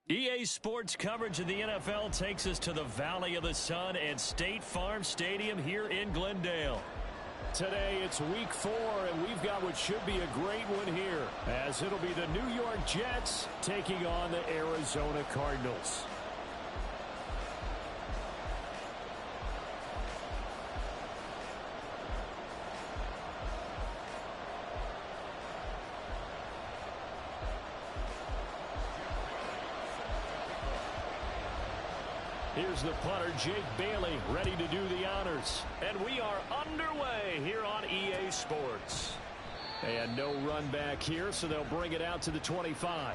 EA Sports coverage of the NFL takes us to the Valley of the Sun and State Farm Stadium here in Glendale. Today it's week 4, and we've got what should be a great one here, as it'll be the New York Jets taking on the Arizona Cardinals. Here's the punter, Jake Bailey, ready to do the honors. And we are underway here on EA Sports. And no run back here, so they'll bring it out to the 25.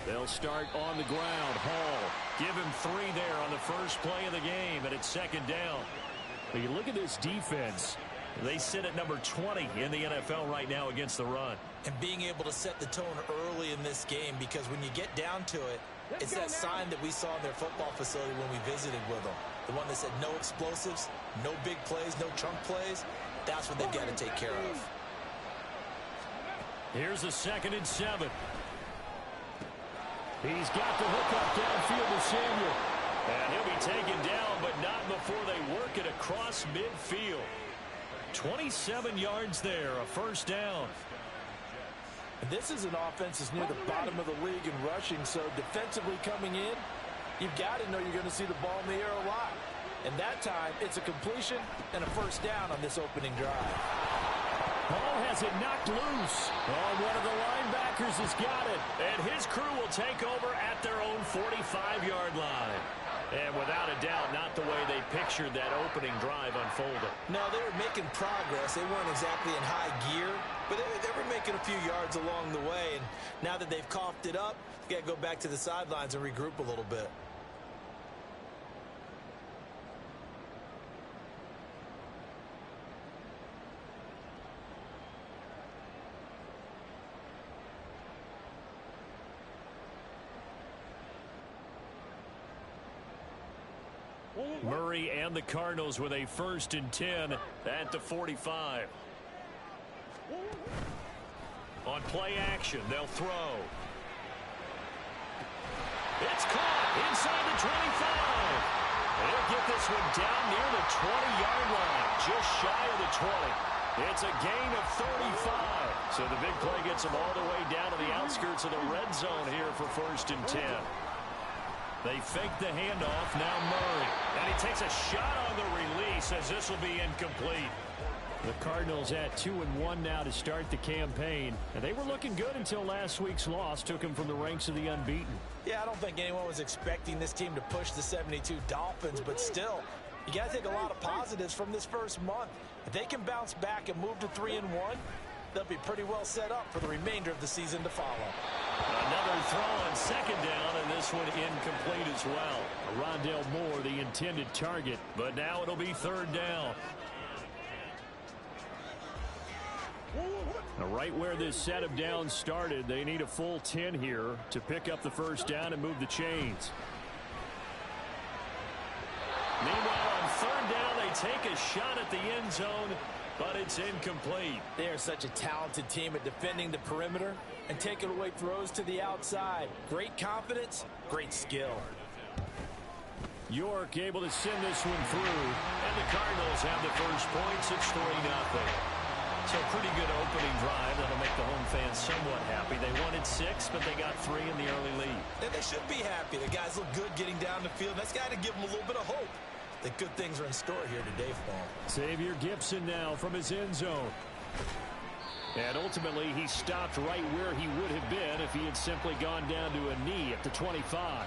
They'll start on the ground. Hall, give him 3 there on the first play of the game, and it's second down. But you look at this defense. They sit at number 20 in the NFL right now against the run. And being able to set the tone early in this game, because when you get down to it, it's that sign that we saw in their football facility when we visited with them. The one that said no explosives, no big plays, no chunk plays. That's what they've got to take care of. Here's a 2nd and 7. He's got the hook up downfield to Samuel. And he'll be taken down, but not before they work it across midfield. 27 yards there, a first down. This is an offense that's near the bottom of the league in rushing, so defensively coming in, you've got to know you're going to see the ball in the air a lot. And that time, it's a completion and a first down on this opening drive. Hall has it knocked loose. Oh, one of the linebackers has got it. And his crew will take over at their own 45-yard line. And without a doubt, not the way they pictured that opening drive unfolding. No, they were making progress. They weren't exactly in high gear, but they were making a few yards along the way. And now that they've coughed it up, you got to go back to the sidelines and regroup a little bit. Murray and the Cardinals with a 1st and 10 at the 45. On play action, they'll throw. It's caught inside the 25. They'll get this one down near the 20-yard line, just shy of the 20. It's a gain of 35. So the big play gets them all the way down to the outskirts of the red zone here for 1st and 10. They fake the handoff, now Murray. And he takes a shot on the release as this will be incomplete. The Cardinals at 2-1 now to start the campaign. And they were looking good until last week's loss took them from the ranks of the unbeaten. Yeah, I don't think anyone was expecting this team to push the 72 Dolphins, but still, you got to take a lot of positives from this first month. If they can bounce back and move to 3-1, they'll be pretty well set up for the remainder of the season to follow. Another throw on 2nd down, and this one incomplete as well. Rondale Moore, the intended target, but now it'll be 3rd down. Now, right where this set of downs started, they need a full 10 here to pick up the first down and move the chains. Meanwhile, on 3rd down, they take a shot at the end zone, but it's incomplete. They are such a talented team at defending the perimeter and taking away throws to the outside. Great confidence, great skill. York able to send this one through. And the Cardinals have the first points. It's 3-0. So pretty good opening drive. That'll make the home fans somewhat happy. They wanted 6, but they got 3 in the early lead. And they should be happy. The guys look good getting down the field. That's got to give them a little bit of hope that good things are in store here today for them. Xavier Gibson now from his end zone. And ultimately, he stopped right where he would have been if he had simply gone down to a knee at the 25.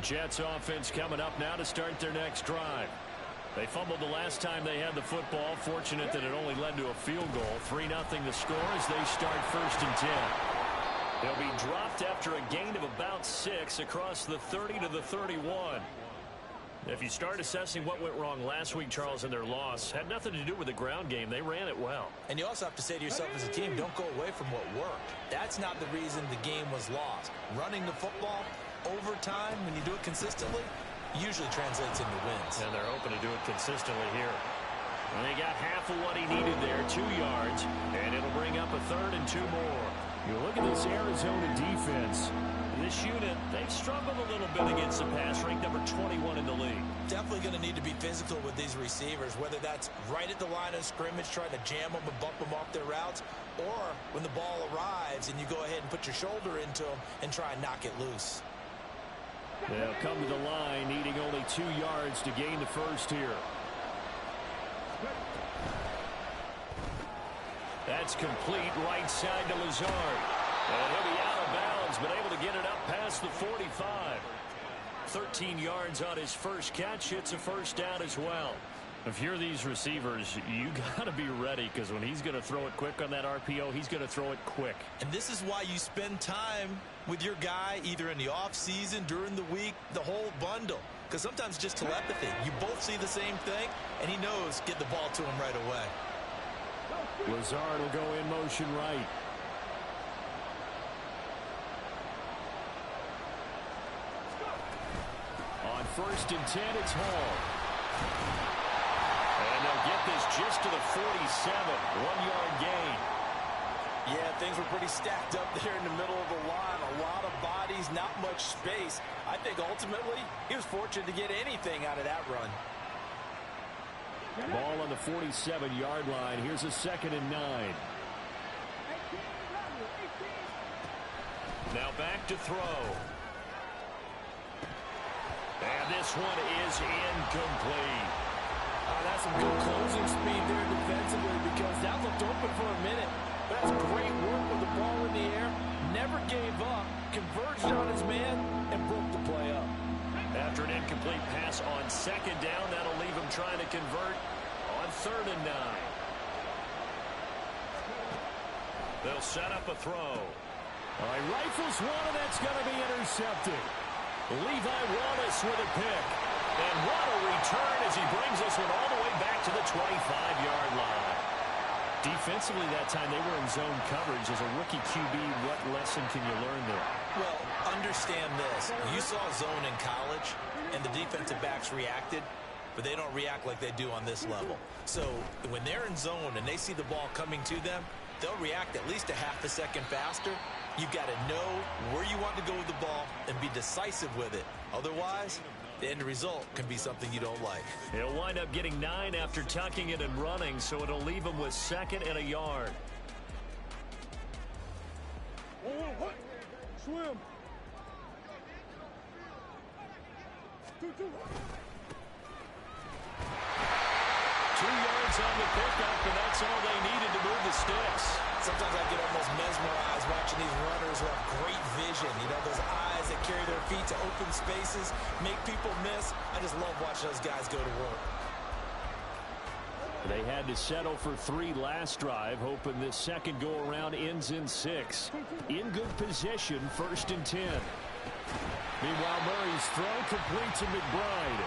Jets offense coming up now to start their next drive. They fumbled the last time they had the football. Fortunate that it only led to a field goal. 3-0 the score as they start 1st and 10. They'll be dropped after a gain of about 6 across the 30 to the 31. If you start assessing what went wrong last week, Charles, in their loss, had nothing to do with the ground game. They ran it well. And you also have to say to yourself as a team, don't go away from what worked. That's not the reason the game was lost. Running the football over time, when you do it consistently, usually translates into wins. And they're hoping to do it consistently here. And they got half of what he needed there, 2 yards, and it'll bring up a 3rd and 2 more. You look at this Arizona defense. This unit, they've struggled a little bit against the pass, ranked number 21 in the league. Definitely going to need to be physical with these receivers, whether that's right at the line of scrimmage, trying to jam them and bump them off their routes, or when the ball arrives and you go ahead and put your shoulder into them and try and knock it loose. They'll come to the line, needing only 2 yards to gain the first here. That's complete right side to Lazard. And he'll be out of bounds, but able to get it up past the 45. 13 yards on his first catch. It's a first down as well. If you're these receivers, you got to be ready, because when he's going to throw it quick on that RPO, he's going to throw it quick. And this is why you spend time with your guy, either in the offseason, during the week, the whole bundle. Because sometimes just telepathy. You both see the same thing, and he knows get the ball to him right away. Lazard will go in motion right. On 1st and 10, it's Hall. And they'll get this just to the 47. 1-yard gain. Yeah, things were pretty stacked up there in the middle of the line. A lot of bodies, not much space. I think ultimately he was fortunate to get anything out of that run. Ball on the 47-yard line. Here's a 2nd and 9. Now back to throw. And this one is incomplete. That's some good closing speed there defensively, because that looked open for a minute. But that's great work with the ball in the air. Never gave up, converged on his man, and broke the play up. After an incomplete pass on 2nd down, that'll leave him trying to convert on 3rd and 9. They'll set up a throw. All right, rifles one, and that's going to be intercepted. Levi Wallace with a pick. And what a return as he brings this one all the way back to the 25-yard line. Defensively that time, they were in zone coverage. As a rookie QB, what lesson can you learn there? Well, understand this. You saw zone in college, and the defensive backs reacted, but they don't react like they do on this level. So when they're in zone and they see the ball coming to them, they'll react at least a half a second faster. You've got to know where you want to go with the ball and be decisive with it. Otherwise, the end result can be something you don't like. He'll wind up getting 9 after tucking it and running, so it'll leave him with 2nd and a yard. Swim. 2 yards on the pickup, and that's all they needed to move the sticks. Sometimes I get almost mesmerized watching these runners who have great vision. You know, those eyes that carry their feet to open spaces, make people miss. I just love watching those guys go to work. They had to settle for 3 last drive, hoping this second go-around ends in 6. In good position, 1st and 10. Meanwhile, Murray's throw complete to McBride.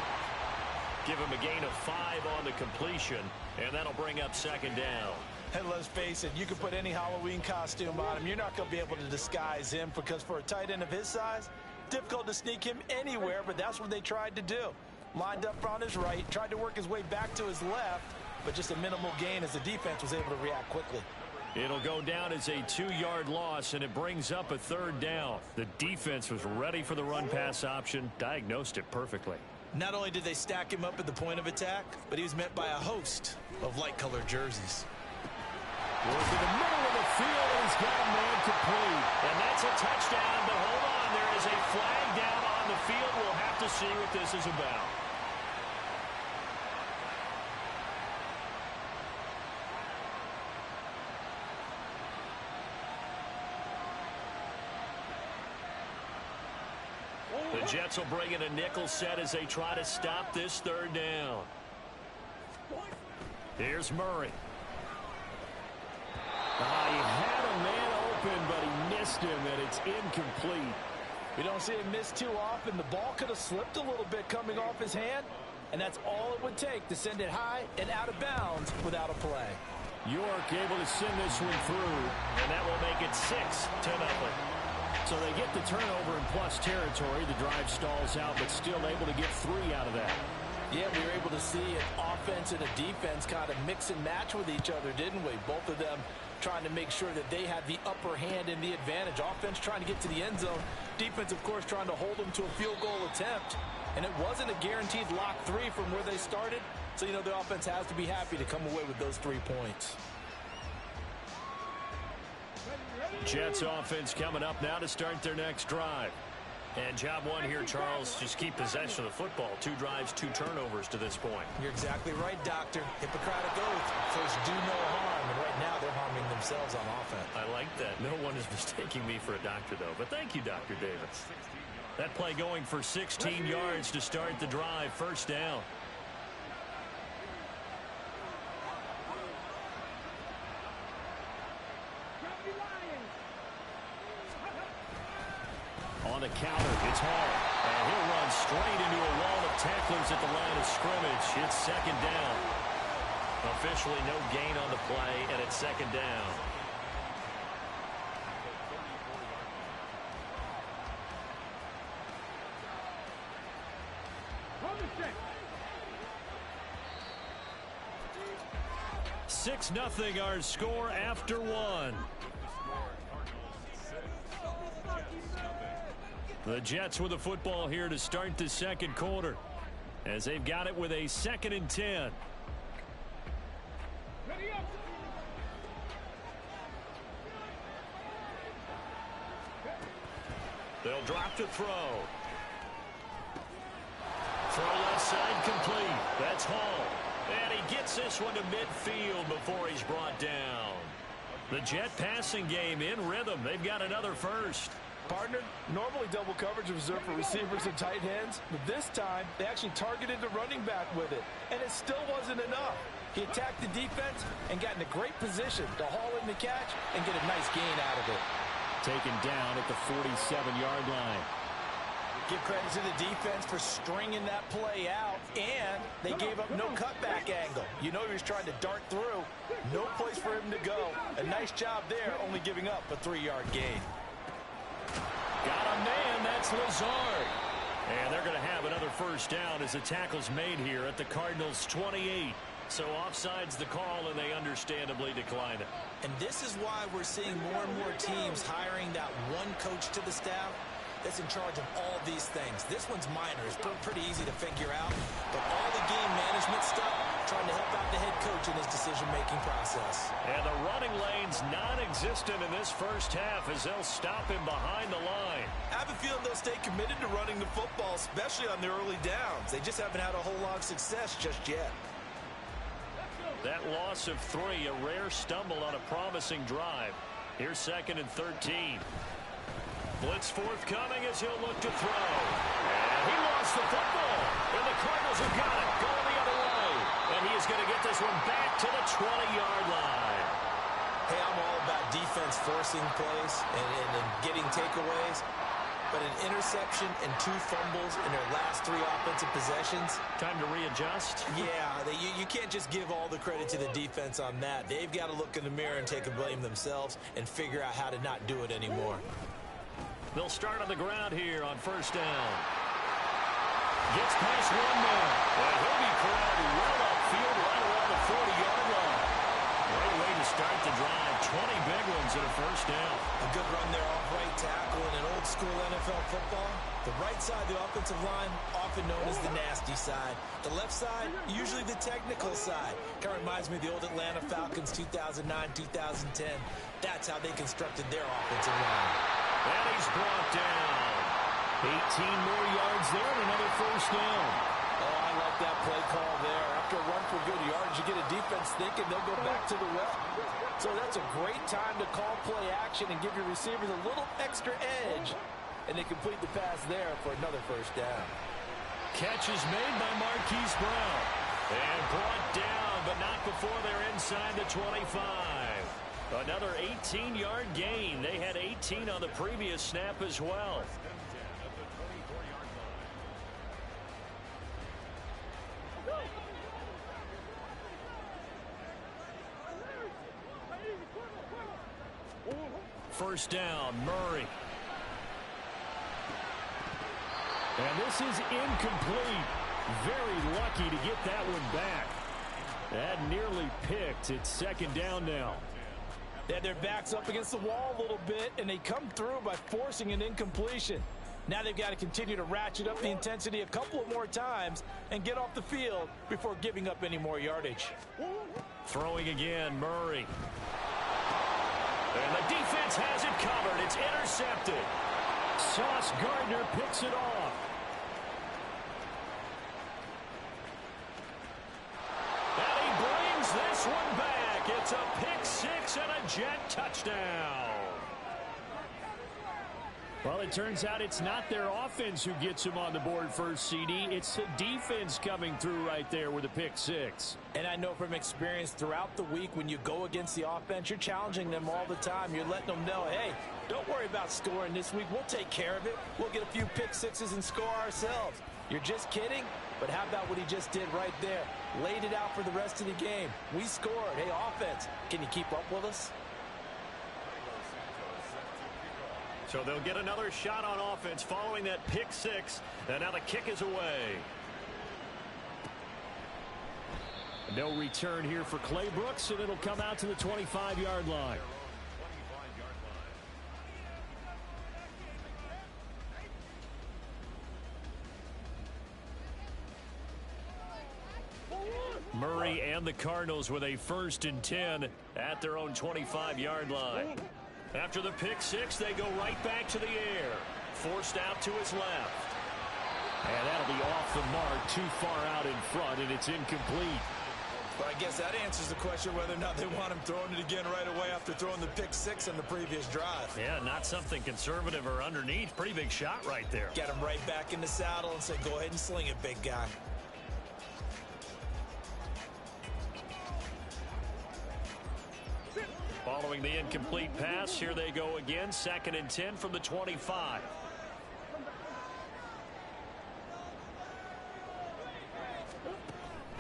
Give him a gain of 5 on the completion, and that'll bring up 2nd down. And let's face it, you can put any Halloween costume on him. You're not going to be able to disguise him, because for a tight end of his size, difficult to sneak him anywhere, but that's what they tried to do. Lined up on his right, tried to work his way back to his left, but just a minimal gain as the defense was able to react quickly. It'll go down as a 2-yard loss, and it brings up a 3rd down. The defense was ready for the run-pass option, diagnosed it perfectly. Not only did they stack him up at the point of attack, but he was met by a host of light-colored jerseys. Goes to the middle of the field, and he's got a man complete. And that's a touchdown, but hold on, there is a flag down on the field. We'll have to see what this is about. The Jets will bring in a nickel set as they try to stop this 3rd down. Here's Murray. He had a man open, but he missed him, and it's incomplete. We don't see him miss too often. The ball could have slipped a little bit coming off his hand, and that's all it would take to send it high and out of bounds without a play. York able to send this one through, and that will make it 6-0. So they get the turnover in plus territory. The drive stalls out, but still able to get 3 out of that. Yeah, we were able to see an offense and a defense kind of mix and match with each other, didn't we? Both of them trying to make sure that they had the upper hand and the advantage. Offense trying to get to the end zone. Defense, of course, trying to hold them to a field goal attempt. And it wasn't a guaranteed lock 3 from where they started. So, you know, the offense has to be happy to come away with those 3 points. Jets offense coming up now to start their next drive. And job one here, Charles, just keep possession of the football. 2 drives, 2 turnovers to this point. You're exactly right, Doctor. Hippocratic oath. First, do no harm. And right now, they're harming themselves on offense. I like that. No one is mistaking me for a doctor, though. But thank you, Dr. Davis. That play going for 16 yards to start the drive. First down. On the counter, it's Hall. And he'll run straight into a wall of tacklers at the line of scrimmage. It's second down. Officially no gain on the play, and it's second down. Six 0 our score after 1. The Jets with the football here to start the second quarter, as they've got it with a 2nd and 10. They'll drop to throw. Throw left side complete. That's Hall. And he gets this one to midfield before he's brought down. The Jet passing game in rhythm. They've got another first. Partner, normally double coverage is reserved for receivers and tight ends, but this time they actually targeted the running back with it, and it still wasn't enough. He attacked the defense and got in a great position to haul in the catch and get a nice gain out of it. Taken down at the 47-yard line. Give credit to the defense for stringing that play out, and they gave up no cutback angle. You know he was trying to dart through. No place for him to go. A nice job there, only giving up a 3-yard gain. Got a man, that's Lazard. And they're going to have another first down as the tackle's made here at the Cardinals' 28. So offside's the call, and they understandably decline it. And this is why we're seeing more and more teams hiring that one coach to the staff that's in charge of all these things. This one's minor. It's pretty easy to figure out. But all the game management stuff, trying to help out the head coach in his decision-making process. And the running lane's non-existent in this first half as they'll stop him behind the line. I have a feeling they'll stay committed to running the football, especially on the early downs. They just haven't had a whole lot of success just yet. That loss of 3, a rare stumble on a promising drive. Here's 2nd and 13. Blitz forthcoming as he'll look to throw. And he lost the football. And the Cardinals have got it. Going the other way. And he is going to get this one back to the 20-yard line. Hey, I'm all about defense forcing plays and getting takeaways. But an interception and 2 fumbles in their last 3 offensive possessions. Time to readjust? Yeah, you can't just give all the credit to the defense on that. They've got to look in the mirror and take a blame themselves and figure out how to not do it anymore. They'll start on the ground here on first down. Gets past 1 man. And he'll be corralled well upfield right around the 40-yard line. Great way to start the drive. 20 big ones at a first down. A good run there off right tackle in an old-school NFL football. The right side of the offensive line, often known as the nasty side. The left side, usually the technical side. Kind of reminds me of the old Atlanta Falcons 2009-2010. That's how they constructed their offensive line. And he's brought down. 18 more yards there and another first down. Oh, I like that play call there. After a run for good yards, you get a defense thinking they'll go back to the well. So that's a great time to call play action and give your receivers a little extra edge. And they complete the pass there for another first down. Catch is made by Marquise Brown. And brought down, but not before they're inside the 25. Another 18-yard gain. They had 18 on the previous snap as well. First down, Murray. And this is incomplete. Very lucky to get that one back. That nearly picked. It's second down now. They had their backs up against the wall a little bit, and they come through by forcing an incompletion. Now they've got to continue to ratchet up the intensity a couple of more times and get off the field before giving up any more yardage. Throwing again, Murray. And the defense has it covered. It's intercepted. Sauce Gardner picks it off. And he brings this one back. It's a pick six and a Jet touchdown. Well, it turns out it's not their offense who gets them on the board first, CD. It's the defense coming through right there with a pick six. And I know from experience throughout the week, when you go against the offense, you're challenging them all the time. You're letting them know, hey, don't worry about scoring this week. We'll take care of it. We'll get a few pick sixes and score ourselves. You're just kidding? But how about what he just did right there? Laid it out for the rest of the game. We scored. Hey, offense, can you keep up with us? So they'll get another shot on offense following that pick six. And now the kick is away. No return here for Clay Brooks, and it'll come out to the 25-yard line. Murray and the Cardinals with a 1st and 10 at their own 25-yard line. After the pick six, they go right back to the air. Forced out to his left. And that'll be off the mark, too far out in front, and it's incomplete. But I guess that answers the question whether or not they want him throwing it again right away after throwing the pick six on the previous drive. Yeah, not something conservative or underneath. Pretty big shot right there. Get him right back in the saddle and say, go ahead and sling it, big guy. Following the incomplete pass, here they go again. 2nd and 10 from the 25.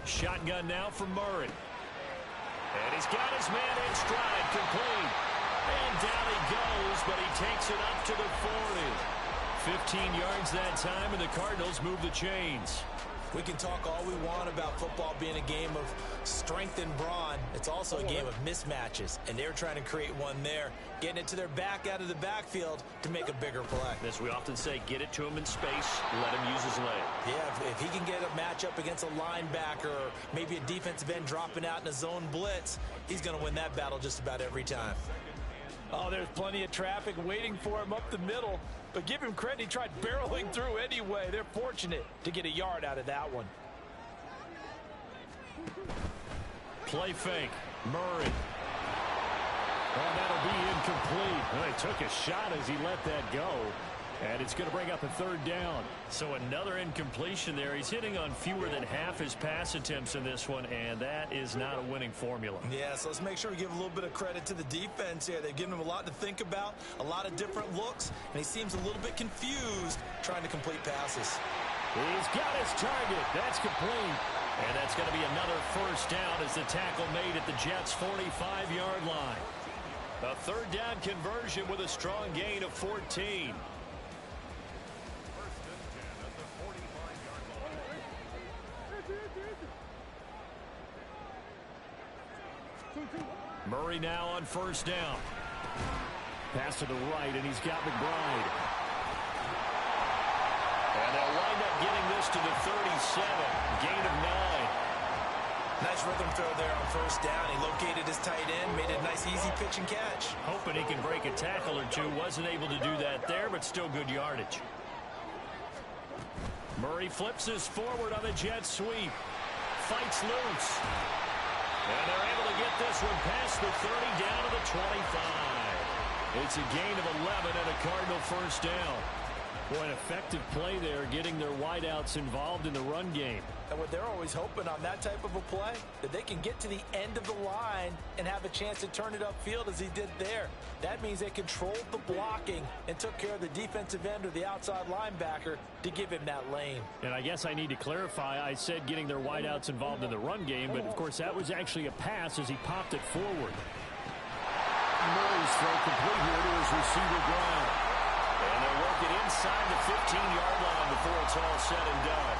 Shotgun now from Murray. And he's got his man in stride, complete. And down he goes, but he takes it up to the 40. 15 yards that time, and the Cardinals move the chains. We can talk all we want about football being a game of strength and brawn. It's also a game of mismatches, and they're trying to create one there, getting it to their back out of the backfield to make a bigger play. As we often say, get it to him in space, let him use his leg. Yeah, if he can get a matchup against a linebacker or maybe a defensive end dropping out in a zone blitz, he's going to win that battle just about every time. Oh, there's plenty of traffic waiting for him up the middle. But give him credit, he tried barreling through anyway. They're fortunate to get a yard out of that one. Play fake. Murray. Oh, that'll be incomplete. Well, he took a shot as he let that go. And it's going to bring up a 3rd down. So another incompletion there. He's hitting on fewer than half his pass attempts in this one, and that is not a winning formula. Yeah, so let's make sure we give a little bit of credit to the defense here. They've given him a lot to think about, a lot of different looks, and he seems a little bit confused trying to complete passes. He's got his target. That's complete. And that's going to be another 1st down as the tackle made at the Jets' 45-yard line. A 3rd down conversion with a strong gain of 14. Murray now on 1st down. Pass to the right, and he's got McBride. And they'll wind up getting this to the 37. Gain of 9. Nice rhythm throw there on 1st down. He located his tight end, made a nice easy pitch and catch. Hoping he can break a tackle or two. Wasn't able to do that there, but still good yardage. Murray flips this forward on the jet sweep. Fights loose. And they're able to get this one past the 30 down to the 25. It's a gain of 11 and a Cardinal 1st down. Boy, an effective play there, getting their wideouts involved in the run game. And what they're always hoping on that type of a play, that they can get to the end of the line and have a chance to turn it upfield as he did there. That means they controlled the blocking and took care of the defensive end or the outside linebacker to give him that lane. And I guess I need to clarify, I said getting their wideouts involved in the run game, but of course that was actually a pass as he popped it forward. Murray's throw complete here to his receiver ground. And they'll work it inside the 15-yard line before it's all said and done.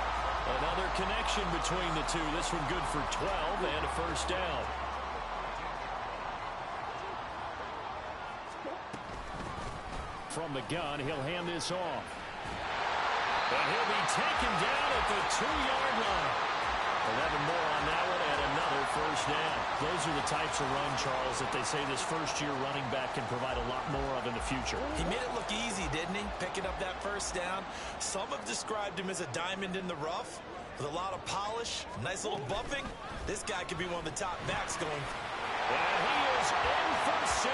Another connection between the two. This one good for 12 and a first down. From the gun, he'll hand this off. And he'll be taken down at the 2-yard line. 11 more on that one and another first down. Those are the types of run, Charles, that they say this first-year running back can provide a lot more of in the future. He made it look easy, didn't he? Picking up that first down. Some have described him as a diamond in the rough with a lot of polish, nice little bumping. This guy could be one of the top backs going. And he is in for 6.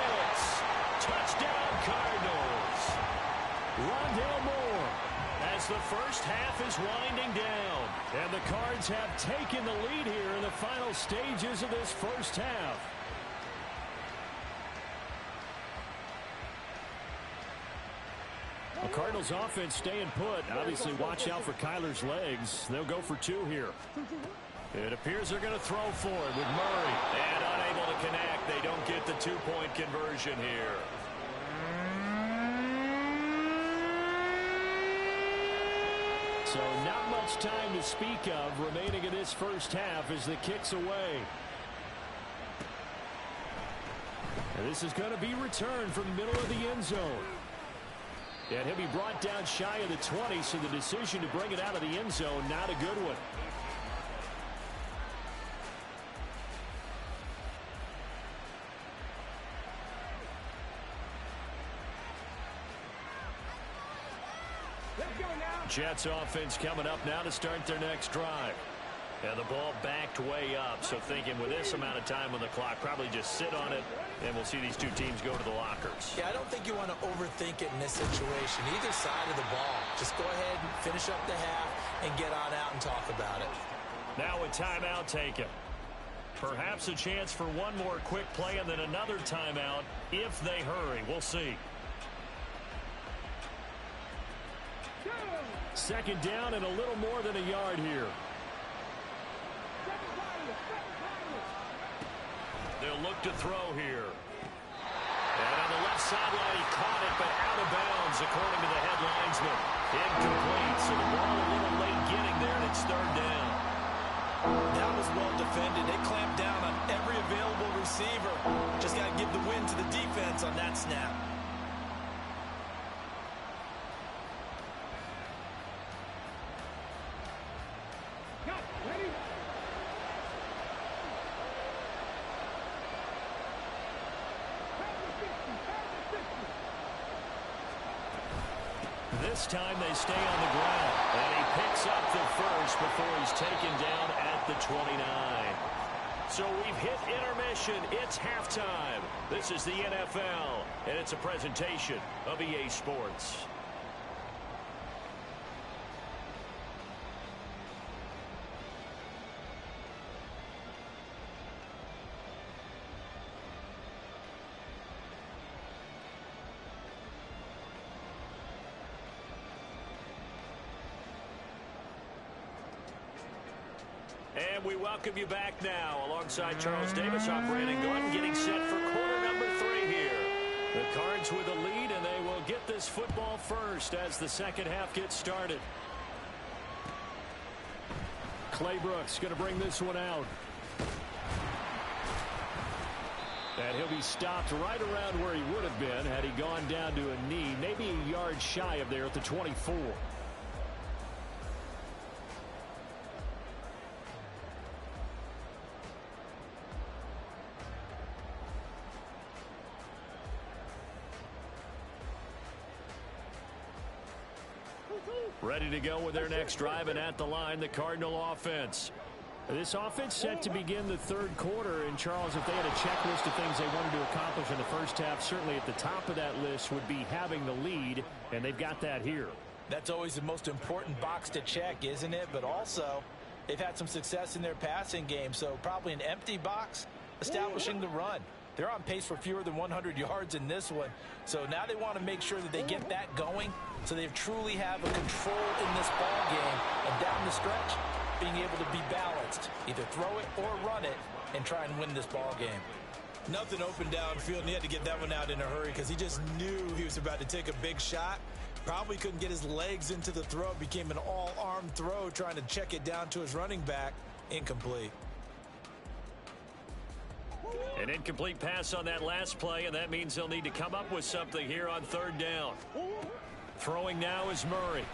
Touchdown, Cardinals. Rondale Moore. As the first half is winding down. And the Cards have taken the lead here in the final stages of this first half. The Cardinals offense staying put. Obviously, watch out for Kyler's legs. They'll go for 2 here. It appears they're going to throw for it with Murray. And unable to connect. They don't get the 2-point conversion here. So not much time to speak of remaining in this first half as the kick's away. And this is going to be returned from the middle of the end zone. And he'll be brought down shy of the 20, so the decision to bring it out of the end zone, not a good one. Jets offense coming up now to start their next drive. And the ball backed way up, so thinking with this amount of time on the clock, probably just sit on it, and we'll see these two teams go to the lockers. Yeah, I don't think you want to overthink it in this situation. Either side of the ball. Just go ahead and finish up the half and get on out and talk about it. Now a timeout taken. Perhaps a chance for one more quick play and then another timeout if they hurry. We'll see. Second down and a little more than a yard here. They'll look to throw here. And on the left sideline, he caught it, but out of bounds, according to the head linesman. Incomplete, so the ball a little late getting there, and it's third down. That was well defended. They clamped down on every available receiver. Just got to give the win to the defense on that snap. This time they stay on the ground, and he picks up the first before he's taken down at the 29. So we've hit intermission. It's halftime. This is the NFL, and it's a presentation of EA Sports. And we welcome you back now. Alongside Charles Davis, I'm Brandon Gordon, getting set for quarter number 3 here. The Cards with the lead, and they will get this football first as the second half gets started. Clay Brooks going to bring this one out. And he'll be stopped right around where he would have been had he gone down to a knee, maybe a yard shy of there at the 24. Ready to go with their next drive, and at the line, the Cardinal offense. This offense set to begin the third quarter, and Charles, if they had a checklist of things they wanted to accomplish in the first half, certainly at the top of that list would be having the lead, and they've got that here. That's always the most important box to check, isn't it? But also, they've had some success in their passing game, so probably an empty box, establishing the run. They're on pace for fewer than 100 yards in this one. So now they want to make sure that they get that going so they truly have a control in this ball game. And down the stretch, being able to be balanced. Either throw it or run it and try and win this ball game. Nothing open downfield, and he had to get that one out in a hurry because he just knew he was about to take a big shot. Probably couldn't get his legs into the throw. It became an all-arm throw trying to check it down to his running back. Incomplete. An incomplete pass on that last play, and that means they'll need to come up with something here on third down. Throwing now is Murray.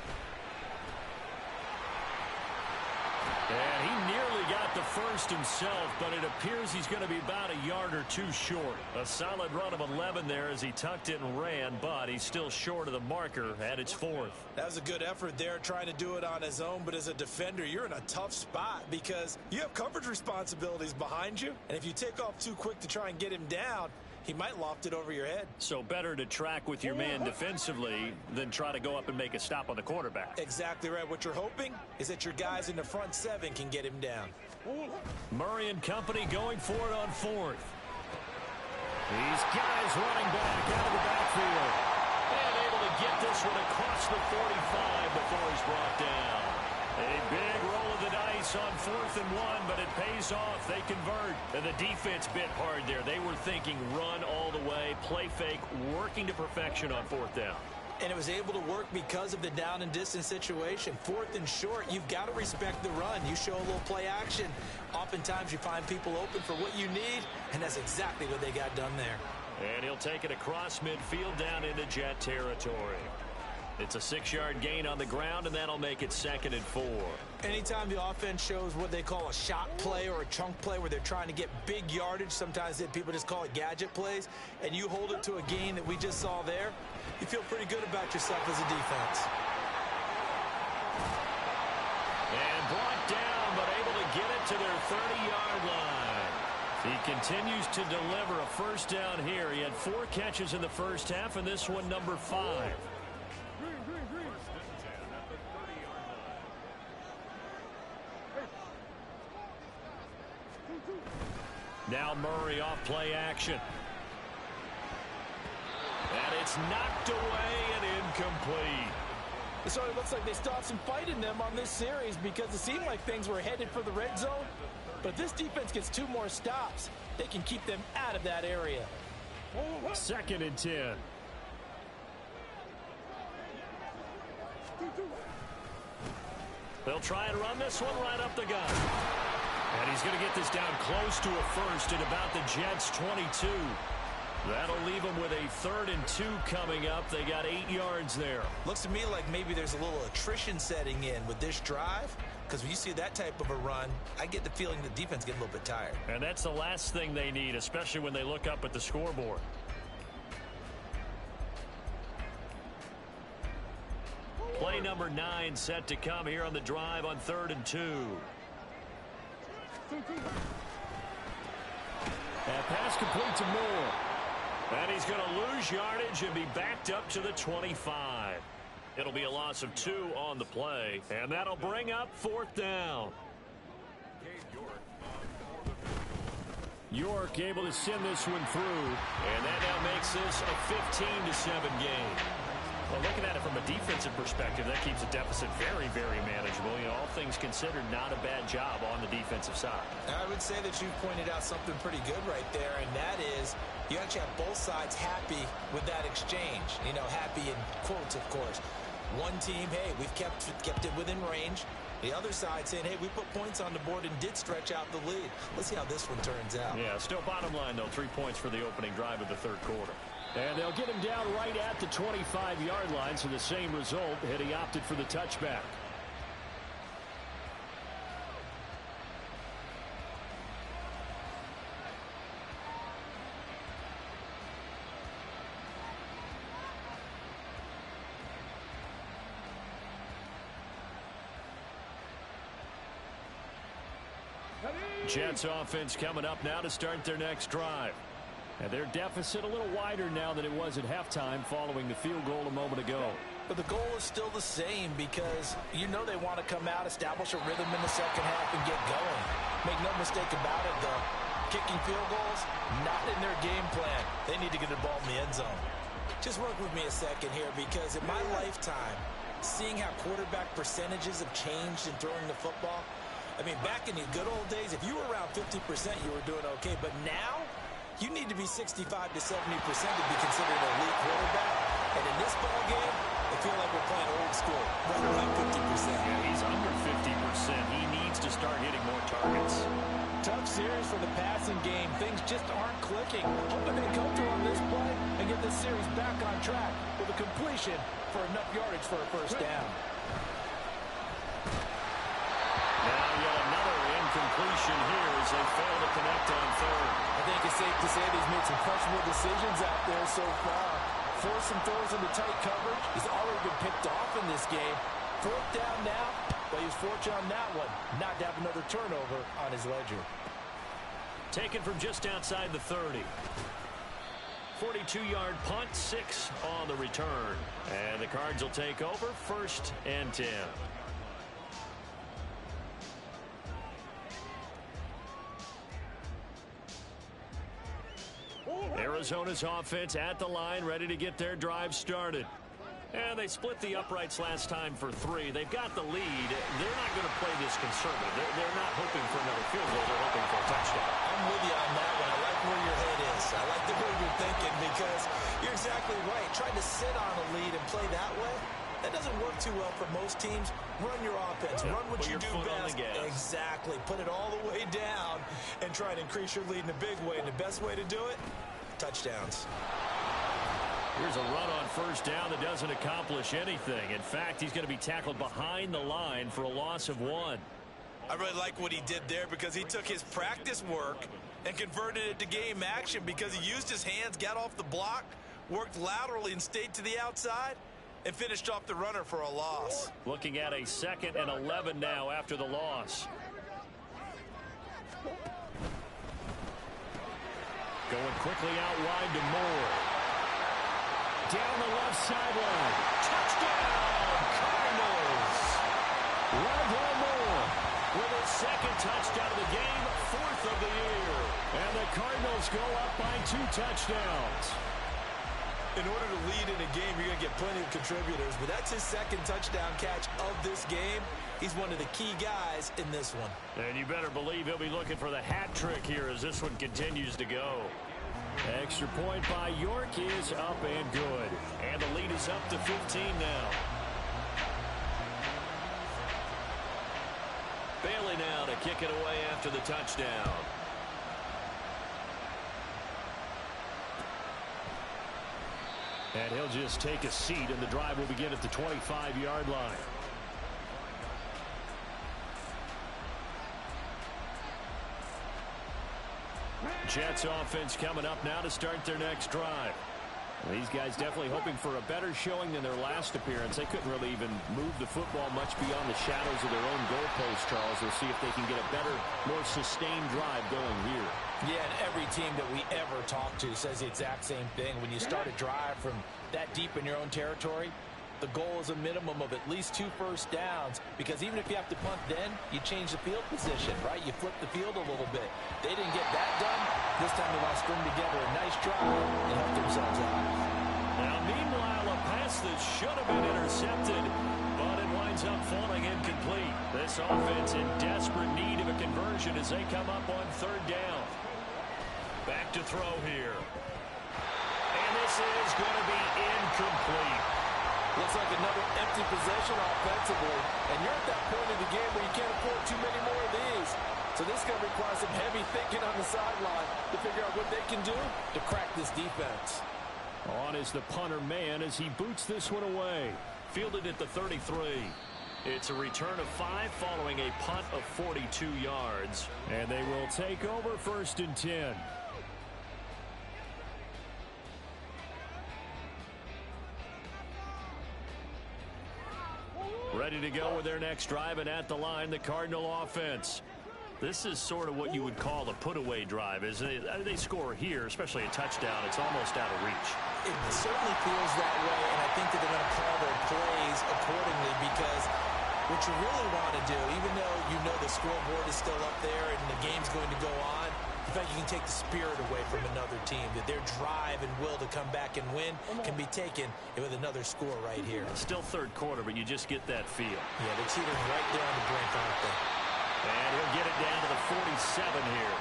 And he nearly got the first himself, but it appears he's going to be about a yard or two short. A solid run of 11 there as he tucked it and ran, but he's still short of the marker at its 4th. That was a good effort there, trying to do it on his own, but as a defender, you're in a tough spot because you have coverage responsibilities behind you, and if you take off too quick to try and get him down, he might loft it over your head. So better to track with your man defensively than try to go up and make a stop on the quarterback. Exactly right. What you're hoping is that your guys in the front 7 can get him down. Murray and company going for it on 4th. These guys running back out of the backfield. And able to get this one across the 45 before he's brought down. A big roll of the dice on 4th and 1, but it pays off. They convert. And the defense bit hard there. They were thinking run all the way, play fake, working to perfection on 4th down. And it was able to work because of the down and distance situation. 4th and short, you've got to respect the run. You show a little play action. Oftentimes you find people open for what you need, and that's exactly what they got done there. And he'll take it across midfield down into Jet territory. It's a 6-yard gain on the ground, and that'll make it 2nd and 4. Anytime the offense shows what they call a shot play or a chunk play where they're trying to get big yardage, sometimes people just call it gadget plays, and you hold it to a gain that we just saw there, you feel pretty good about yourself as a defense. And brought down, but able to get it to their 30-yard line. He continues to deliver a first down here. He had 4 catches in the first half, and this one number 5. Now Murray off play action. And it's knocked away and incomplete. So it looks like they still have some fight in them on this series because it seemed like things were headed for the red zone. But if this defense gets 2 more stops, they can keep them out of that area. 2nd and 10. They'll try and run this one right up the gut. And he's going to get this down close to a first at about the Jets' 22. That'll leave them with a 3rd and 2 coming up. They got 8 yards there. Looks to me like maybe there's a little attrition setting in with this drive. Because when you see that type of a run, I get the feeling the defense gets a little bit tired. And that's the last thing they need, especially when they look up at the scoreboard. Play number 9 set to come here on the drive on 3rd and 2. That pass complete to Moore. And he's going to lose yardage and be backed up to the 25. It'll be a loss of 2 on the play. And that'll bring up 4th down. York able to send this one through. And that now makes this a 15-7 game. Well, looking at it from a defensive perspective, that keeps the deficit very, very manageable. You know, all things considered, not a bad job on the defensive side. I would say that you pointed out something pretty good right there, and that is you actually have both sides happy with that exchange. You know, happy in quotes, of course. One team, hey, we've kept it within range. The other side saying, hey, we put points on the board and did stretch out the lead. Let's see how this one turns out. Yeah, still bottom line, though, 3 points for the opening drive of the 3rd quarter. And they'll get him down right at the 25-yard line, so the same result had he opted for the touchback. Jets offense coming up now to start their next drive. And their deficit a little wider now than it was at halftime following the field goal a moment ago. But the goal is still the same because you know they want to come out, establish a rhythm in the second half, and get going. Make no mistake about it, though. Kicking field goals, not in their game plan. They need to get the ball in the end zone. Just work with me a second here because in my lifetime, seeing how quarterback percentages have changed in throwing the football, I mean, back in the good old days, if you were around 50%, you were doing okay. But now, you need to be 65 to 70% to be considered an elite quarterback. And in this ball game, I feel like we're playing old school, right around 50%. Yeah, he's under 50%. He needs to start hitting more targets. Tough series for the passing game. Things just aren't clicking. Hoping they come through on this play and get this series back on track with a completion for enough yardage for a first down. Now yet another incompletion here as they fail to connect on third. I think it's safe to say he's made some questionable decisions out there so far. Forced some throws into tight coverage. He's already been picked off in this game. Fourth down now, but he was fortunate on that one not to have another turnover on his ledger. Taken from just outside the 30. 42-yard punt, 6 on the return. And the Cards will take over, 1st and 10. Arizona's offense at the line, ready to get their drive started. And they split the uprights last time for 3. They've got the lead. They're not going to play this conservative. They're not hoping for another field goal. They're hoping for a touchdown. I'm with you on that one. I like where your head is. I like the way you're thinking because you're exactly right. Trying to sit on a lead and play that way, that doesn't work too well for most teams. Run your offense. Run what you do best. Exactly. Put it all the way down and try to increase your lead in a big way. And the best way to do it, touchdowns. Here's a run on first down that doesn't accomplish anything. In fact, he's going to be tackled behind the line for a loss of 1. I really like what he did there because he took his practice work and converted it to game action because he used his hands, got off the block, worked laterally and stayed to the outside, and finished off the runner for a loss. Looking at a 2nd and 11 now after the loss. Going quickly out wide to Moore. Down the left sideline. Touchdown, Cardinals. Ronald Moore with his 2nd touchdown of the game, 4th of the year. And the Cardinals go up by 2 touchdowns. In order to lead in a game, you're going to get plenty of contributors, but that's his 2nd touchdown catch of this game. He's one of the key guys in this one. And you better believe he'll be looking for the hat trick here as this one continues to go. Extra point by York is up and good. And the lead is up to 15 now. Bailey now to kick it away after the touchdown. And he'll just take a seat, and the drive will begin at the 25-yard line. Jets offense coming up now to start their next drive. These guys definitely hoping for a better showing than their last appearance. They couldn't really even move the football much beyond the shadows of their own goalpost, Charles. We'll see if they can get a better, more sustained drive going here. Yeah, and every team that we ever talk to says the exact same thing. When you start a drive from that deep in your own territory, the goal is a minimum of at least 2 first downs, because even if you have to punt then, you change the field position, right? You flip the field a little bit. They didn't get that done. This time they want to string together a nice drive and help themselves out. Now, meanwhile, a pass that should have been intercepted, but it winds up falling incomplete. This offense in desperate need of a conversion as they come up on 3rd down. Back to throw here. And this is going to be incomplete. Looks like another empty possession offensively, and you're at that point of the game where you can't afford too many more of these. So this is going to require some heavy thinking on the sideline to figure out what they can do to crack this defense. On is the punter man as he boots this one away. Fielded at the 33. It's a return of 5 following a punt of 42 yards. And they will take over 1st and 10. Ready to go with their next drive, and at the line, the Cardinal offense. This is sort of what you would call a put-away drive. As they score here, especially a touchdown, it's almost out of reach. It certainly feels that way, and I think that they're going to call their plays accordingly, because what you really want to do, even though you know the scoreboard is still up there and the game's going to go on, the fact you can take the spirit away from another team, that their drive and will to come back and win can be taken with another score right here. Still third quarter, but you just get that feel. Yeah, they're teetering right there on the brink, aren't they? And he'll get it down to the 47 here.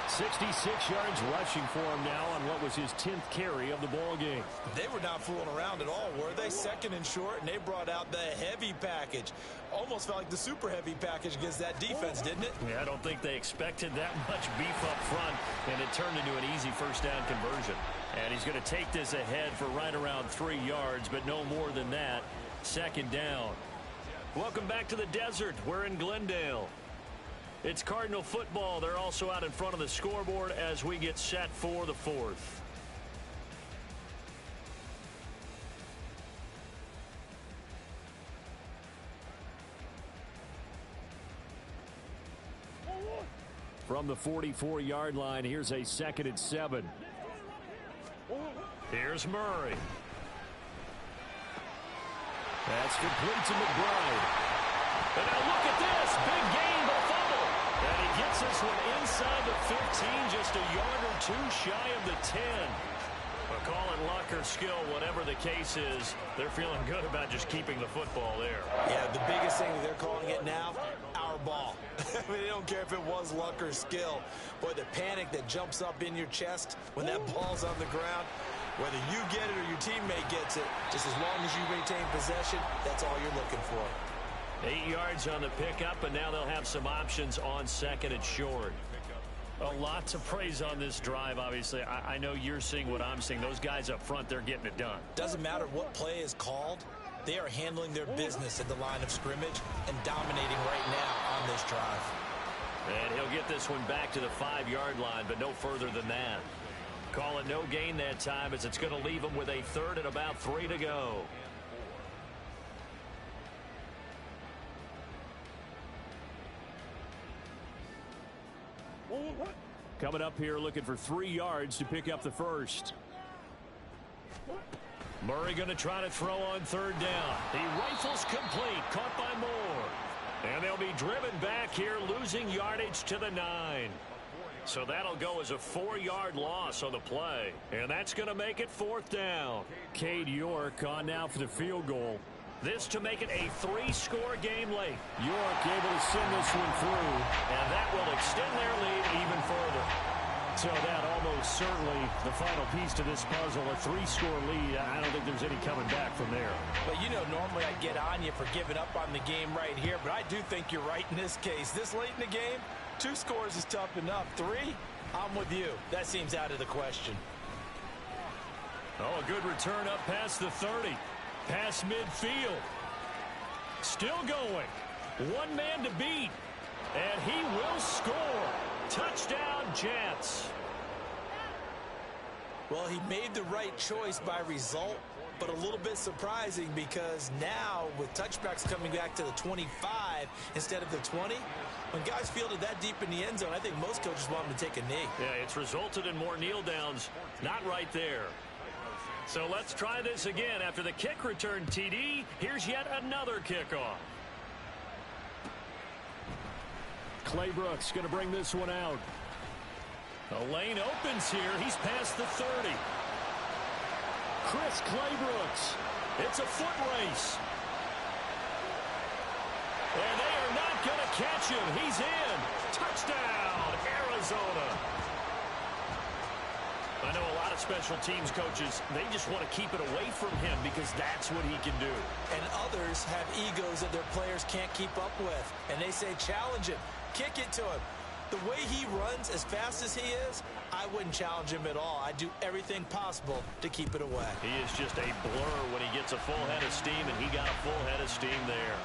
66 yards rushing for him now on what was his 10th carry of the ball game. They were not fooling around at all, were they? Second and short, and they brought out the heavy package. Almost felt like the super heavy package against that defense, didn't it? Yeah, I don't think they expected that much beef up front, and it turned into an easy first down conversion. And he's going to take this ahead for right around 3 yards, but no more than that. Second down. Welcome back to the desert. We're in Glendale. It's Cardinal football. They're also out in front of the scoreboard as we get set for the fourth. From the 44-yard line, here's a 2nd and 7. Here's Murray. That's complete to McBride. And now look at this. Big gain, but a fumble. And he gets this one inside the 15, just a yard or two shy of the 10. But call it luck or skill, whatever the case is, they're feeling good about just keeping the football there. Yeah, the biggest thing that they're calling it now, our ball. I mean, they don't care if it was luck or skill. Boy, the panic that jumps up in your chest when that ball's on the ground, whether you get it or your teammate gets it, just as long as you maintain possession, that's all you're looking for. 8 yards on the pickup, and now they'll have some options on 2nd and short. A lot to praise on this drive, obviously. I know you're seeing what I'm seeing. Those guys up front, they're getting it done. Doesn't matter what play is called. They are handling their business at the line of scrimmage and dominating right now on this drive. And he'll get this one back to the 5-yard line, but no further than that. Call it no gain that time, as it's going to leave them with a 3rd and about 3 to go. Coming up here looking for 3 yards to pick up the first. Murray going to try to throw on 3rd down. He rifles complete, caught by Moore. And they'll be driven back here, losing yardage to the 9. So that'll go as a 4-yard loss on the play. And that's going to make it 4th down. Cade York on now for the field goal. This to make it a 3-score game late. York able to send this one through, and that will extend their lead even further. So that almost certainly the final piece to this puzzle, a 3-score lead. I don't think there's any coming back from there. But, you know, normally I get on you for giving up on the game right here, but I do think you're right in this case. This late in the game, 2 scores is tough enough. 3, I'm with you. That seems out of the question. Oh, a good return up past the 30. Past midfield. Still going. 1 man to beat. And he will score. Touchdown, Jets. Well, he made the right choice by result, but a little bit surprising because now with touchbacks coming back to the 25 instead of the 20, when guys fielded that deep in the end zone, I think most coaches want them to take a knee. Yeah, it's resulted in more kneel downs. Not right there. So let's try this again. After the kick return TD, here's yet another kickoff. Claybrook's going to bring this one out. The lane opens here. He's past the 30. Chris Claybrooks. It's a foot race. And they are not going to catch him. He's in. Touchdown, Arizona. I know a lot of special teams coaches, they just want to keep it away from him because that's what he can do. And others have egos that their players can't keep up with. And they say, challenge him, kick it to him. The way he runs as fast as he is, I wouldn't challenge him at all. I'd do everything possible to keep it away. He is just a blur when he gets a full head of steam, and he got a full head of steam there.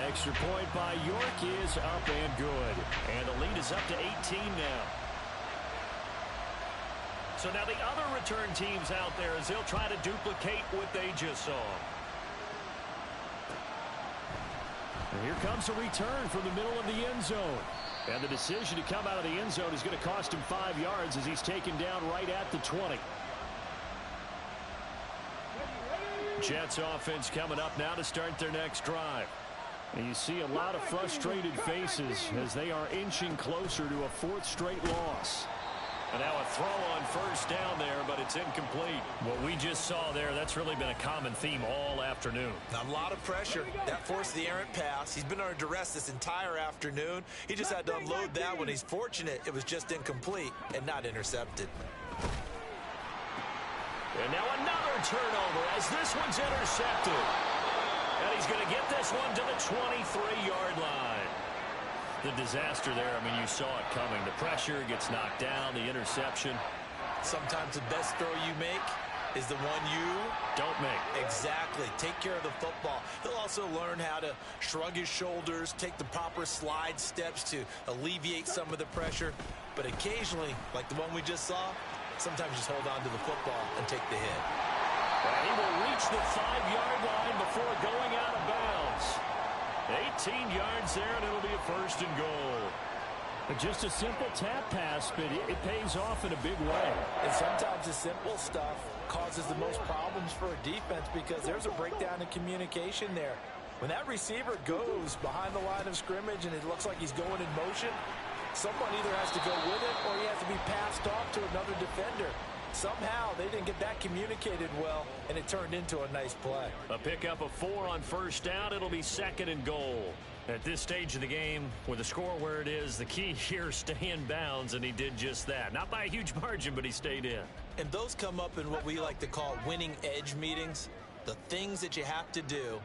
Extra point by York is up and good. And the lead is up to 18 now. So now the other return teams out there as they'll try to duplicate what they just saw. And here comes a return from the middle of the end zone. And the decision to come out of the end zone is going to cost him 5 yards as he's taken down right at the 20. Jets offense coming up now to start their next drive. And you see a lot of frustrated faces as they are inching closer to a 4th straight loss. And now a throw on first down there, but it's incomplete. What we just saw there, that's really been a common theme all afternoon. A lot of pressure. That forced the errant pass. He's been under duress this entire afternoon. He just had to unload that one. He's fortunate it was just incomplete and not intercepted. And now another turnover as this one's intercepted. And he's going to get this one to the 23-yard line. The disaster there, I mean, you saw it coming. The pressure gets knocked down, the interception. Sometimes the best throw you make is the one you don't make. Exactly. Take care of the football. He'll also learn how to shrug his shoulders, take the proper slide steps to alleviate some of the pressure. But occasionally, like the one we just saw, sometimes just hold on to the football and take the hit. And he will reach the 5-yard line before going out of bounds. 18 yards there, and it'll be a 1st and goal. Just a simple tap pass, but it pays off in a big way. And sometimes the simple stuff causes the most problems for a defense because there's a breakdown in communication there. When that receiver goes behind the line of scrimmage and it looks like he's going in motion, someone either has to go with it or he has to be passed off to another defender. Somehow they didn't get that communicated well, and it turned into a nice play. A pickup of 4 on first down. It'll be 2nd and goal. At this stage of the game, with the score where it is, the key here, stay in bounds, and he did just that. Not by a huge margin, but he stayed in. And those come up in what we like to call winning edge meetings. The things that you have to do,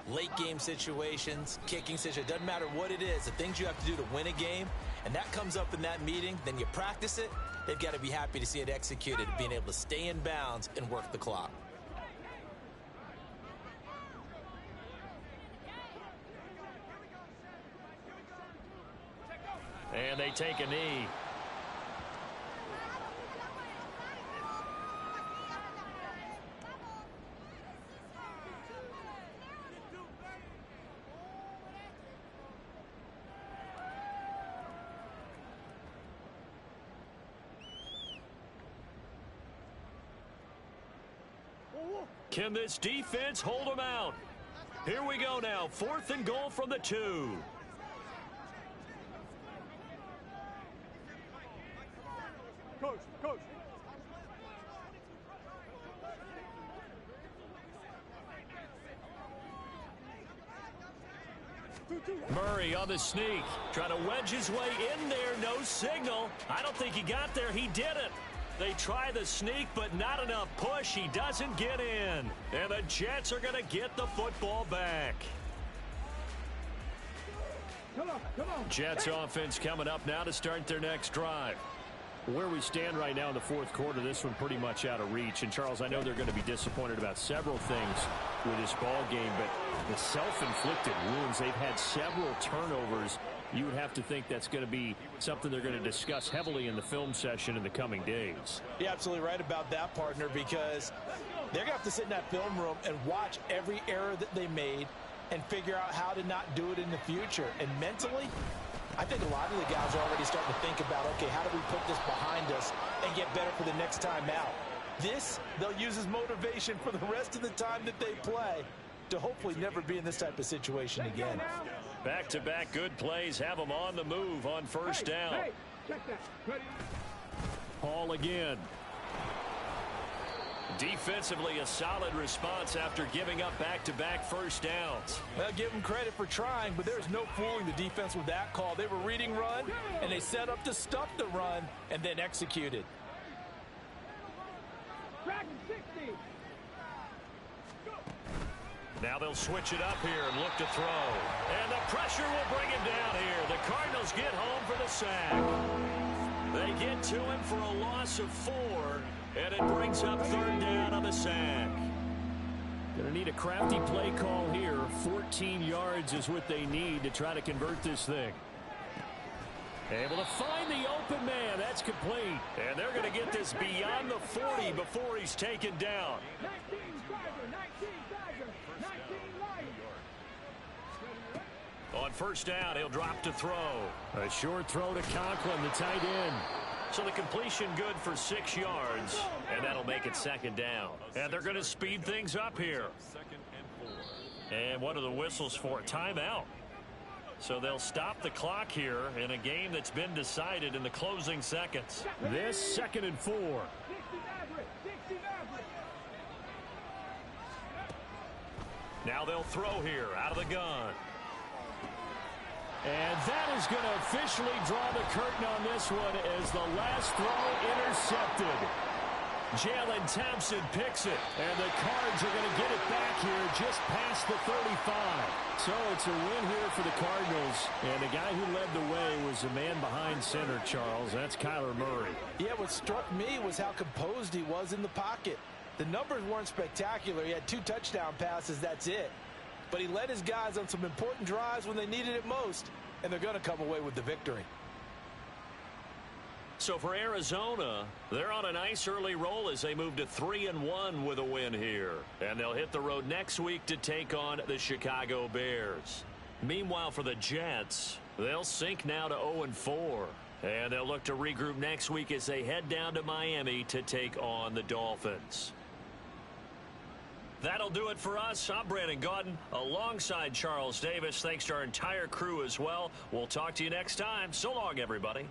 late game situations, kicking situations, doesn't matter what it is, the things you have to do to win a game, and that comes up in that meeting, then you practice it. They've got to be happy to see it executed, being able to stay in bounds and work the clock. And they take a knee. Can this defense hold them out? Here we go now. 4th and goal from the 2. Coach. Murray on the sneak. Trying to wedge his way in there. No signal. I don't think he got there. He didn't. They try the sneak, but not enough push. He doesn't get in. And the Jets are going to get the football back. Come on. Jets offense coming up now to start their next drive. Where we stand right now in the 4th quarter, this one pretty much out of reach. And, Charles, I know they're going to be disappointed about several things with this ball game, but the self-inflicted wounds, they've had several turnovers. You would have to think that's going to be something they're going to discuss heavily in the film session in the coming days. You're absolutely right about that, partner, because they're going to have to sit in that film room and watch every error that they made and figure out how to not do it in the future. And mentally, I think a lot of the guys are already starting to think about, okay, how do we put this behind us and get better for the next time out? This, they'll use as motivation for the rest of the time that they play to hopefully never be in this type of situation again. Back-to-back good plays have them on the move on first down. Hey, check that. Ready? Hall again. Defensively, a solid response after giving up back-to-back first downs. Well, give them credit for trying, but there's no fooling the defense with that call. They were reading run, and they set up to stop the run and then executed. Now they'll switch it up here and look to throw. And the pressure will bring him down here. The Cardinals get home for the sack. They get to him for a loss of 4, and it brings up 3rd down on the sack. Going to need a crafty play call here. 14 yards is what they need to try to convert this thing. Able to find the open man. That's complete. And they're going to get this beyond the 40 before he's taken down. 19 Tiger. On first down, he'll drop to throw. A short throw to Conklin, the tight end. So the completion good for 6 yards, and that'll make it second down. And they're going to speed things up here. And what are the whistles for? Timeout. So they'll stop the clock here in a game that's been decided in the closing seconds. This 2nd and 4. Now they'll throw here out of the gun. And that is going to officially draw the curtain on this one as the last throw intercepted. Jalen Thompson picks it, and the Cards are going to get it back here just past the 35. So it's a win here for the Cardinals, and the guy who led the way was the man behind center, Charles. That's Kyler Murray. Yeah, what struck me was how composed he was in the pocket. The numbers weren't spectacular. He had 2 touchdown passes, that's it. But he led his guys on some important drives when they needed it most, and they're going to come away with the victory. So for Arizona, they're on a nice early roll as they move to 3-1 with a win here. And they'll hit the road next week to take on the Chicago Bears. Meanwhile, for the Jets, they'll sink now to 0-4. And they'll look to regroup next week as they head down to Miami to take on the Dolphins. That'll do it for us. I'm Brandon Gaudin alongside Charles Davis. Thanks to our entire crew as well. We'll talk to you next time. So long, everybody.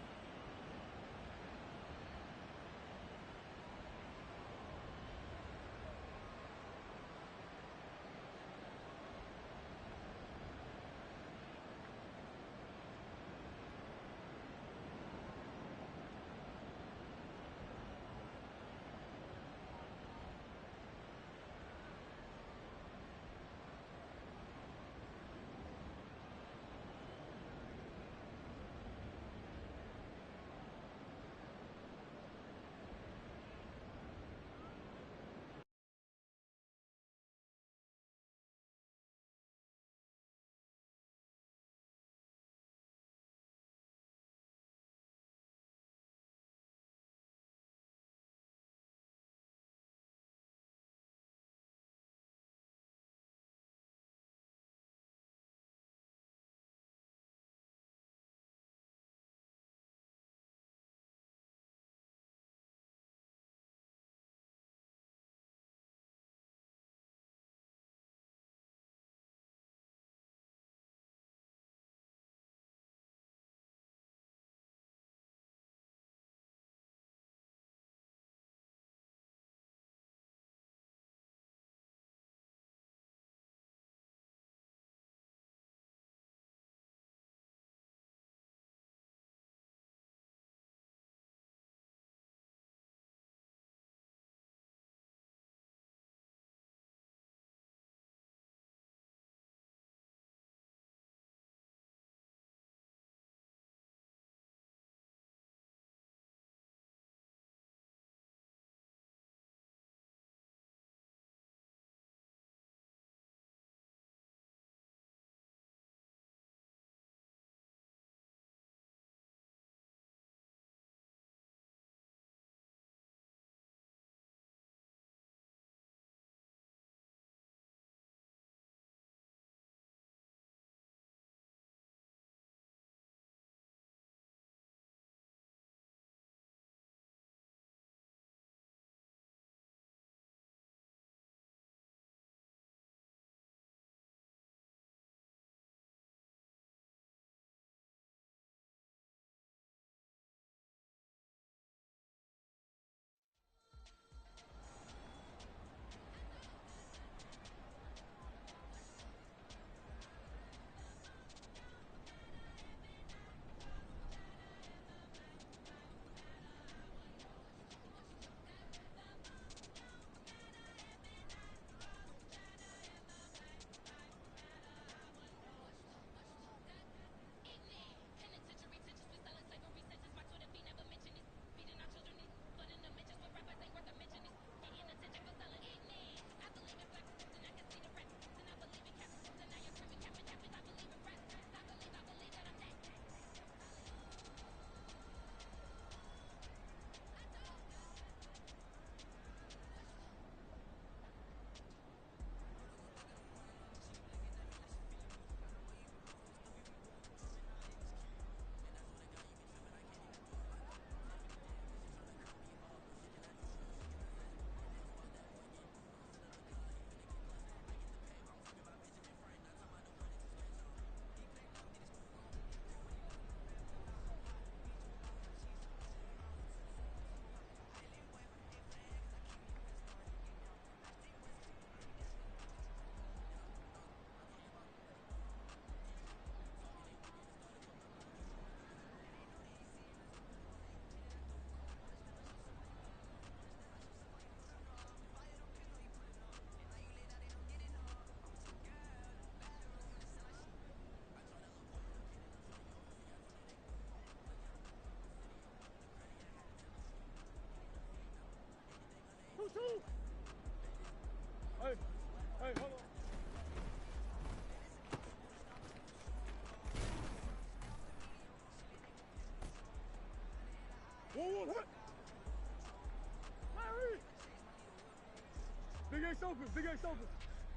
Big Ace open. Big Ace open.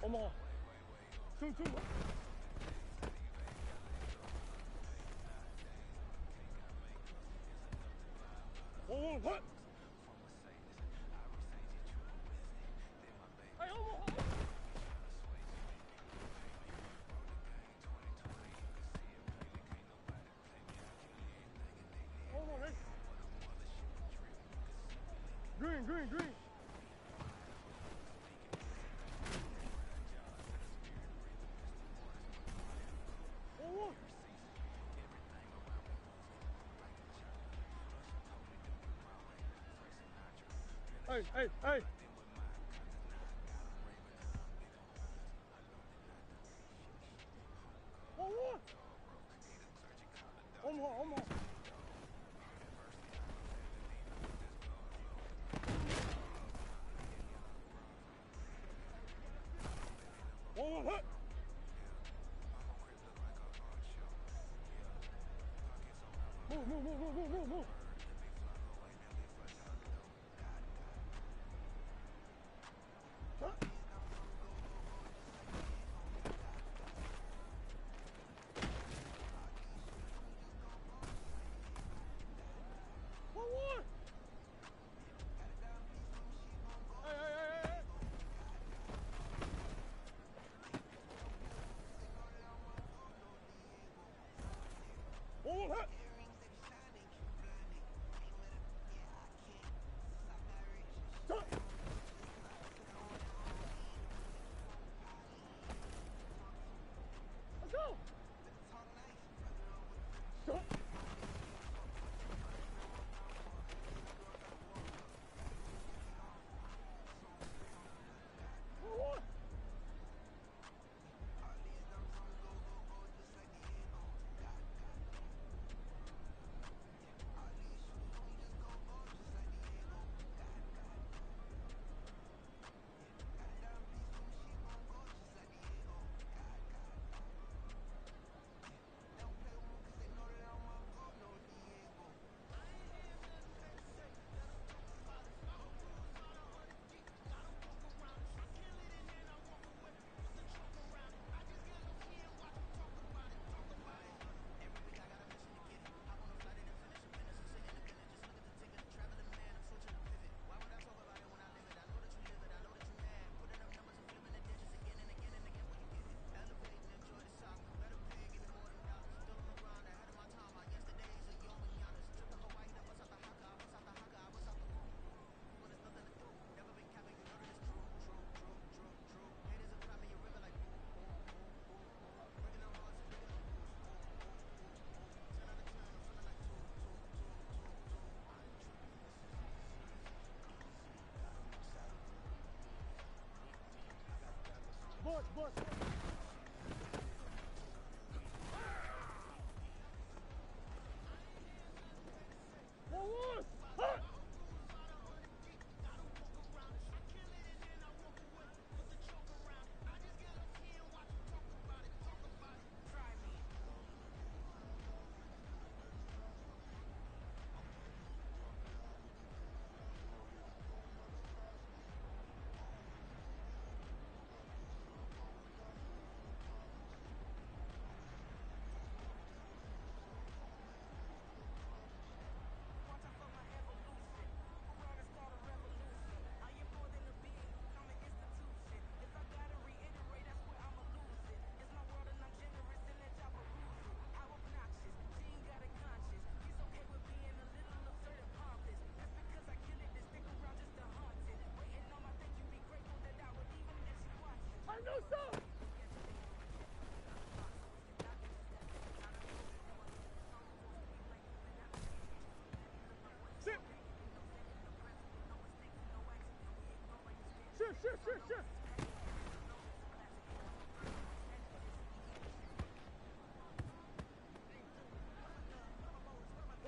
Omaha. 2-2. Oh, what? Hey, Omaha. Omaha, hey. Green, green, green. Oh, hey, hey, hey. Oh, Omaha, Omaha. Oh, what? Move, move, move, move, move, move, move. Huh? What? Hey, hey, hey, hey. Oh, what? Huh? Let's go. Huh? What? Bush, Bush, Bush. What? Huh? I know so. Sit. Shift, shift, shift, shift.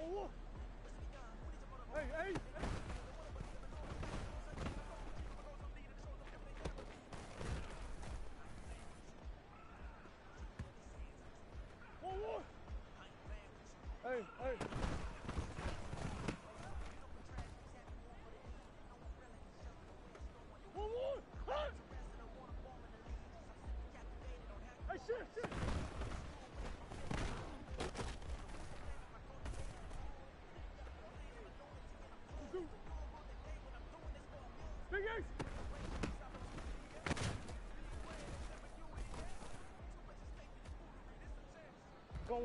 Oh, what? Hey, hey, hey. Oh, what? Hey, hey. Oh, what? Huh? going.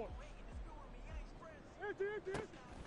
Empty, empty, empty.